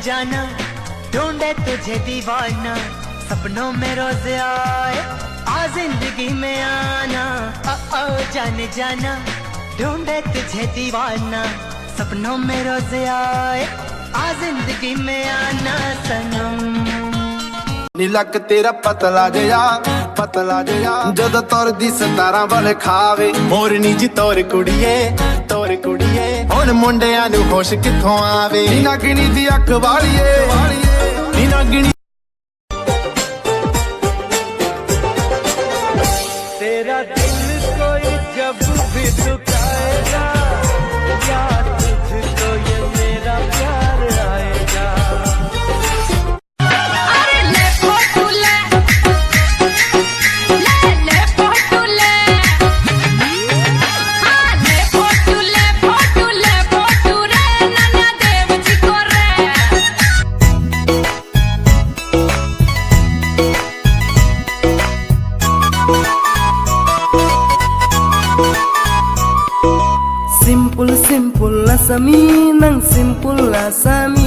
जाना ढूंढे तुझे दीवाना, सपनों में रोज आए आ जिंदगी में आना। ओ जाने जाना ढूंढे तुझे दीवाना, सपनों में रोज आए आ जिंदगी में आना सनम। नी लक तेरा पतला जिहा जद तुरदी 17 वाले खावे। मोरनी जी तोर कुड़िए हुण मुंडियां नू होश किथों आवे। नी नागिनी दी अख वालिए नी नागिनी। तेरा दिल कोई जब भी दुखाएगा, याद तुझको ये मेरा प्यार आएगा। Simpul simpul asami nang simpul asami